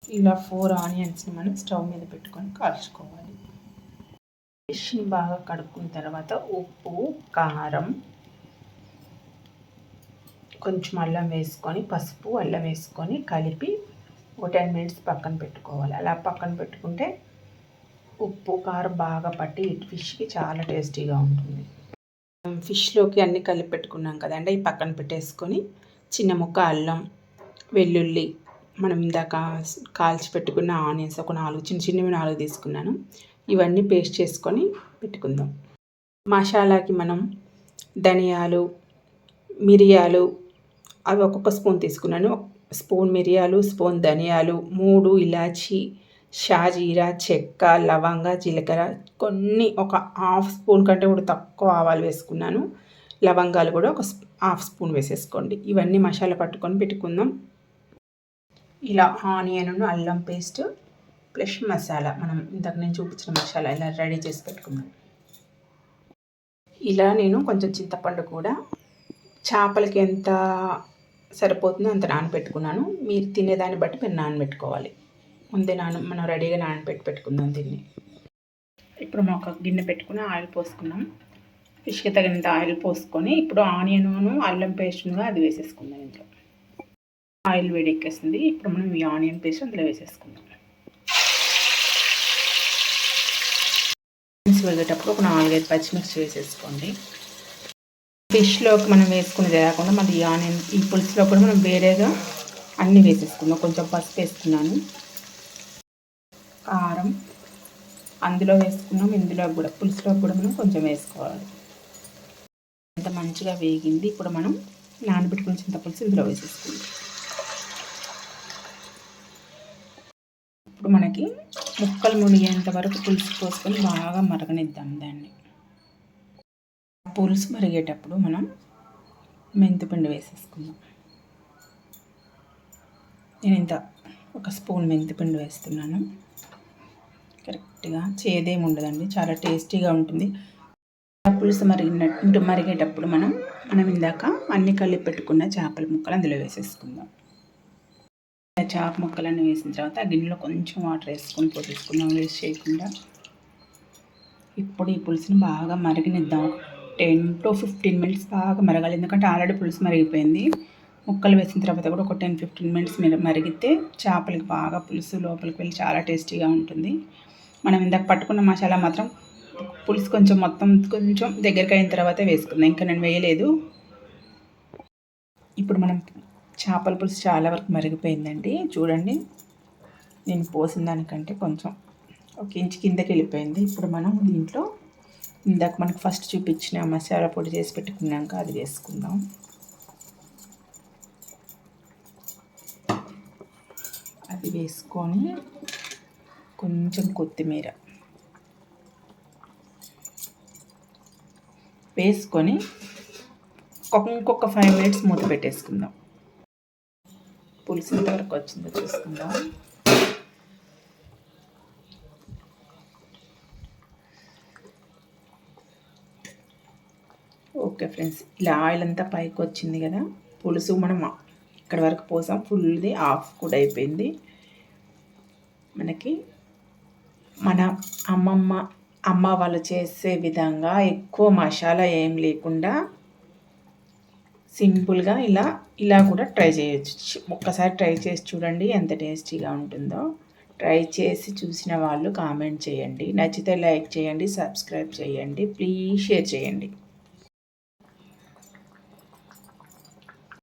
ఇలా 4 ఆనియన్స్ని మనం స్టవ్ మీద పెట్టుకొని కాల్చుకోవాలి. ఫిష్ని బాగా కడుక్కున్న తర్వాత ఉప్పు, కారం, కొంచెం అల్లం వేసుకొని, పసుపు అల్లం వేసుకొని కలిపి ఒక 10 మినిట్స్ పక్కన పెట్టుకోవాలి. అలా పక్కన పెట్టుకుంటే ఉప్పు కారం బాగా పట్టి ఫిష్కి చాలా టేస్టీగా ఉంటుంది. ఫిష్లోకి అన్నీ కలిపి పెట్టుకున్నాం కదండి, ఈ పక్కన పెట్టేసుకొని చిన్న ముక్క అల్లం, వెల్లుల్లి, మనం ఇందాక కాల్చి పెట్టుకున్న ఆనియన్స్ ఒక 4 చిన్నవి 4 తీసుకున్నాను. ఇవన్నీ పేస్ట్ చేసుకొని పెట్టుకుందాం. మసాలాకి మనం ధనియాలు, మిరియాలు అవి ఒక్కొక్క స్పూన్ తీసుకున్నాను. స్పూన్ మిరియాలు, స్పూన్ ధనియాలు, 3 ఇలాచి, షాజీరా, చెక్క, లవంగ, జీలకర్ర, కొన్ని ఒక హాఫ్ స్పూన్ కంటే కూడా తక్కువ ఆవాలు వేసుకున్నాను. లవంగాలు కూడా ఒక హాఫ్ స్పూన్ వేసేసుకోండి. ఇవన్నీ మసాలా పట్టుకొని పెట్టుకుందాం. ఇలా ఆనియన్, అల్లం పేస్ట్ ప్లస్ మసాలా, మనం ఇంతకు నేను చూపించిన మసాలా ఇలా రెడీ చేసి పెట్టుకుందాం. ఇలా నేను కొంచెం చింతపండు కూడా చేపలకి ఎంత సరిపోతుందో అంత నానబెట్టుకున్నాను. మీరు తినేదాన్ని బట్టి మీరు నానబెట్టుకోవాలి. ముందే మనం రెడీగా పెట్టుకుందాం దీన్ని. ఇప్పుడు మనం ఒక గిన్నె పెట్టుకుని ఆయిల్ పోసుకున్నాం. ఫిష్కి తగినంత ఆయిల్ పోసుకొని ఇప్పుడు ఆనియన్ అల్లం పేస్ట్గా అది వేసేసుకుందాం. ఇంట్లో ఆయిల్ వేడెక్కేస్తుంది. ఇప్పుడు మనం ఈ ఆనియన్ పేస్ట్ అందులో వేసేసుకుందాం. వేగేటప్పుడు ఒక 4-5 పచ్చిమిర్చి వేసేసుకోండి. ఫిష్లోకి మనం వేసుకునేది కాకుండా మళ్ళీ ఈ ఆనియన్ ఈ పులుసులో కూడా మనం వేరేగా అన్నీ వేసేసుకుందాం. కొంచెం పసుపు వేసుకున్నాను, కారం అందులో వేసుకున్నాం, ఇందులో కూడా పులుసులో కూడా మనం కొంచెం వేసుకోవాలి. అంత మంచిగా వేగింది. ఇప్పుడు మనం నానబెట్టుకున్న చింతపులుసు ఇందులో వేసేసుకుందాం. ఇప్పుడు మనకి ముక్కలు మునిగేంత వరకు పులుసు పోసుకొని బాగా మరగనిద్దాం దాన్ని. పులుసు మరిగేటప్పుడు మనం మెంతిపిండి వేసేసుకుందాం. నేను ఇంత ఒక స్పూన్ మెంతిపిండి వేస్తున్నాను. కరెక్ట్గా చేదేమి ఉండదండి, చాలా టేస్టీగా ఉంటుంది. పులుసు మరిగేటప్పుడు మనం ఇందాక అన్ని కలిపి పెట్టుకున్న చేపల ముక్కలు అందులో వేసేసుకుందాం. చేప ముక్కలన్నీ వేసిన తర్వాత ఆ గిన్నెలో కొంచెం వాటర్ వేసుకొని పోసేసుకుందాం, వేస్ట్ చేయకుండా. ఇప్పుడు ఈ పులుసుని బాగా మరిగినిద్దాం. 10 to 15 మినిట్స్ బాగా మరగాలి. ఎందుకంటే ఆల్రెడీ పులుసు మరిగిపోయింది. ముక్కలు వేసిన తర్వాత కూడా ఒక 10-15 మినిట్స్ మరిగితే చేపలకి బాగా పులుసు లోపలికి వెళ్ళి చాలా టేస్టీగా ఉంటుంది. మనం ఇందాక పట్టుకున్న మసాలా మాత్రం పులుసు కొంచెం దగ్గరికి అయిన తర్వాత వేసుకుందాం. ఇంకా నేను వేయలేదు. ఇప్పుడు మనం చేపల పులుసు చాలా వరకు మరిగిపోయిందండి. చూడండి, నేను పోసిన దానికంటే కొంచెం 1 ఇంచ్ కిందకి వెళ్ళిపోయింది. ఇప్పుడు మనం దీంట్లో ఇందాక మనకు ఫస్ట్ చూపించిన మసాలా పొడి చేసి పెట్టుకున్నాక అది వేసుకుందాం. అది వేసుకొని కొంచెం కొత్తిమీర వేసుకొని ఇంకొక 5 మినిట్స్ మూత పెట్టేసుకుందాం. పులుసు ఎంతవరకు వచ్చిందో చూసుకుందాం. ఓకే ఫ్రెండ్స్, ఇలా ఆయిల్ అంతా పైకి వచ్చింది కదా. పులుసు మనం ఇక్కడ వరకు పోసాం, ఫుల్ది హాఫ్ కూడా అయిపోయింది. మనకి మన అమ్మ వాళ్ళు చేసే విధంగా ఎక్కువ మసాలా ఏం లేకుండా సింపుల్గా ఇలా కూడా ట్రై చేయొచ్చు. ఒక్కసారి ట్రై చేసి చూడండి ఎంత టేస్టీగా ఉంటుందో. ట్రై చేసి చూసిన వాళ్ళు కామెంట్ చేయండి. నచ్చితే లైక్ చేయండి, సబ్స్క్రైబ్ చేయండి, ప్లీజ్ షేర్ చేయండి.